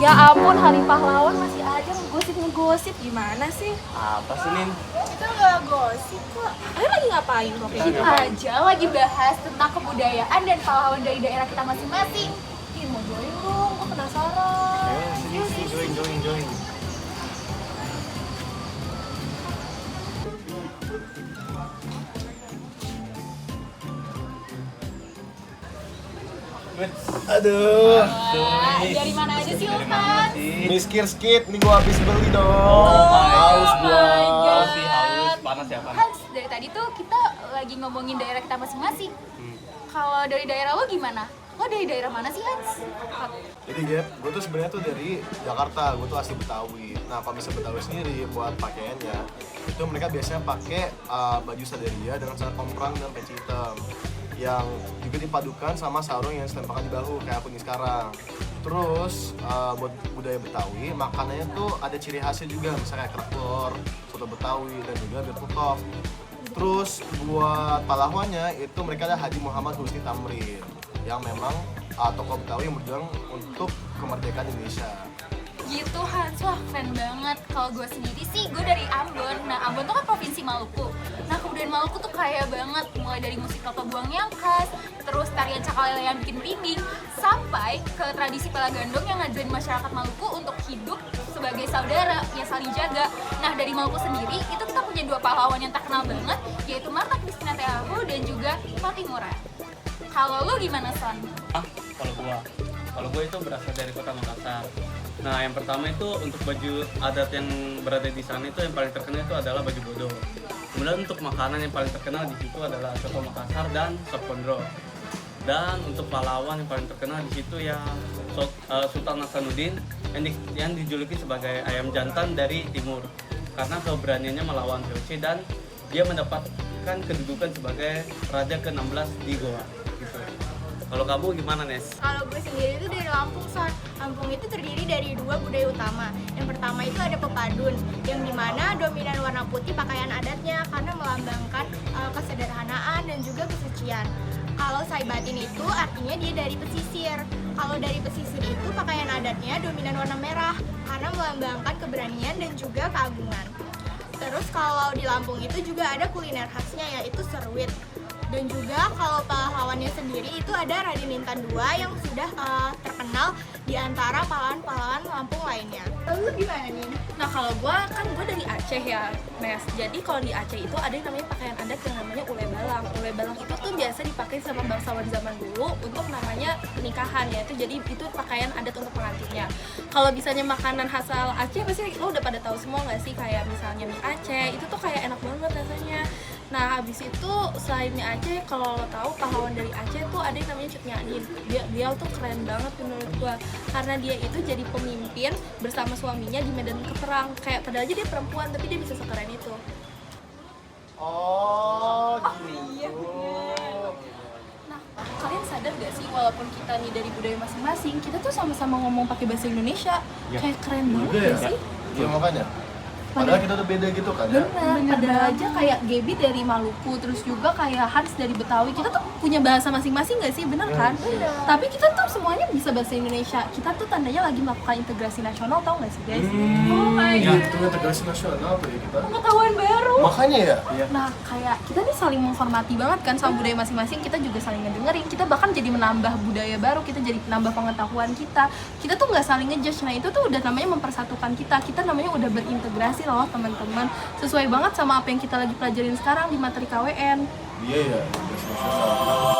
Ya ampun, Hari Pahlawan masih aja ngegosip gimana sih? Apa sih, Nin? Kita nggak gosip kok. Kalian lagi ngapain kok? Kita Aja lagi bahas tentang kebudayaan dan pahlawan dari daerah kita masing-masing. Ih, mau join dong, gue penasaran. Ayo, sini, join. Aduh, Wah, dari mana aja sih lo, Tan? miskir skit, nih gua habis beli dong. Haus gua. Haus, panas ya, panas. Hans, dari tadi tuh kita lagi ngomongin daerah kita masing-masing. Kalau dari daerah lo gimana? Lo dari daerah mana sih, Hans? Jadi Gap, gue tuh sebenarnya tuh dari Jakarta, gue tuh asli Betawi. Nah, kalau misalnya Betawi sendiri buat pakaiannya, itu mereka biasanya pakai baju sadaria dengan sarung komprang dan peci hitam, yang juga dipadukan sama sarung yang selemparkan di bahu kayak aku nih sekarang. Terus buat budaya Betawi, makanannya tuh ada ciri khasnya juga, misalnya kayak kerak telur, soto Betawi, dan juga bir putok. Terus buat pahlawannya itu mereka ada Haji Muhammad Husni Tamrin, yang memang tokoh Betawi yang berjuang untuk kemerdekaan Indonesia. Gitu, Hans. Wah, keren banget. Kalau gue sendiri sih, gue dari Ambon. Nah, Ambon tuh kan provinsi Maluku. Nah, kebudayaan Maluku tuh kaya banget. Mulai dari musik kelapa buang yang khas, terus tarian cakalele yang bikin merinding, sampai ke tradisi pela gandong yang ngajarin masyarakat Maluku untuk hidup sebagai saudara yang saling jaga. Nah, dari Maluku sendiri, itu kita punya dua pahlawan yang terkenal banget, yaitu Marta Christina Teahu dan juga Patimura. Kalau lu gimana, Son? Kalau gua itu berasal dari kota Makassar. Nah, yang pertama itu untuk baju adat yang berada di sana itu yang paling terkenal itu adalah baju bodo. Kemudian untuk makanan yang paling terkenal di situ adalah soto Makassar dan sop kondro. Dan untuk pahlawan yang paling terkenal di situ ya Sultan Hasanuddin yang dijuluki sebagai ayam jantan dari timur karena keberaniannya melawan VOC dan dia mendapatkan kedudukan sebagai raja ke-16 di Goa. Gitu. Kalau kamu gimana, Nes? Kalau gue sendiri itu dari Lampung, Son. Lampung itu terdiri dari dua budaya utama. Yang pertama itu ada pepadun, yang dimana dominan warna putih pakaian adatnya karena melambangkan kesederhanaan dan juga kesucian. Kalau saibatin itu artinya dia dari pesisir. Kalau dari pesisir itu pakaian adatnya dominan warna merah karena melambangkan keberanian dan juga keagungan. Terus kalau di Lampung itu juga ada kuliner khasnya yaitu seruit. Dan juga kalau pahlawannya sendiri itu ada Raden Intan II yang sudah terkenal di antara pahlawan-pahlawan Lampung lainnya. Lalu gimana nih? Nah kalau gue dari Aceh ya, Nes. Jadi kalau di Aceh itu ada yang namanya pakaian adat yang namanya ule balang. Ule balang itu tuh biasa dipakai sama bangsawan zaman dulu untuk namanya pernikahan ya. Jadi itu pakaian adat untuk pengantinnya. Kalau misalnya makanan asal Aceh pasti lo udah pada tahu semua nggak sih? Kayak misalnya mie Aceh, itu tuh kayak enak banget rasanya. Nah habis itu selain mie Aceh, kalau lo tahu pahlawan dari Aceh tuh ada yang namanya Cut Nyak Dia tuh keren banget menurut gua karena dia itu jadi pemimpin bersama suaminya di medan perang. Kayak padahal aja dia perempuan tapi dia bisa sekeren itu. Oh, Iya, gitu. Nah, kalian sadar gak sih walaupun kita nih dari budaya masing-masing, kita tuh sama-sama ngomong pakai bahasa Indonesia. Ya. Kayak keren banget Juga gak sih? Iya makanya. Padahal kita udah beda gitu kan ya. Bener, ada aja kayak Gaby dari Maluku, terus juga kayak Hans dari Betawi. Kita tuh punya bahasa masing-masing gak sih? Bener kan? Tapi kita tuh semuanya bisa bahasa Indonesia. Kita tuh tandanya lagi melakukan integrasi nasional, tau gak sih guys? Oh my Ya, god, itu integrasi nasional tuh ya kita. pengetahuan baru. Makanya ya. Nah, kayak kita nih saling menghormati banget kan sama budaya masing-masing. Kita juga saling ngedengerin. Kita bahkan jadi menambah budaya baru. Kita jadi menambah pengetahuan kita. Kita tuh nggak saling ngejudge. Nah, itu tuh udah namanya mempersatukan kita. Kita namanya udah berintegrasi loh, teman-teman. Sesuai banget sama apa yang kita lagi pelajarin sekarang di materi KWN. Iya ya, integrasi nasional.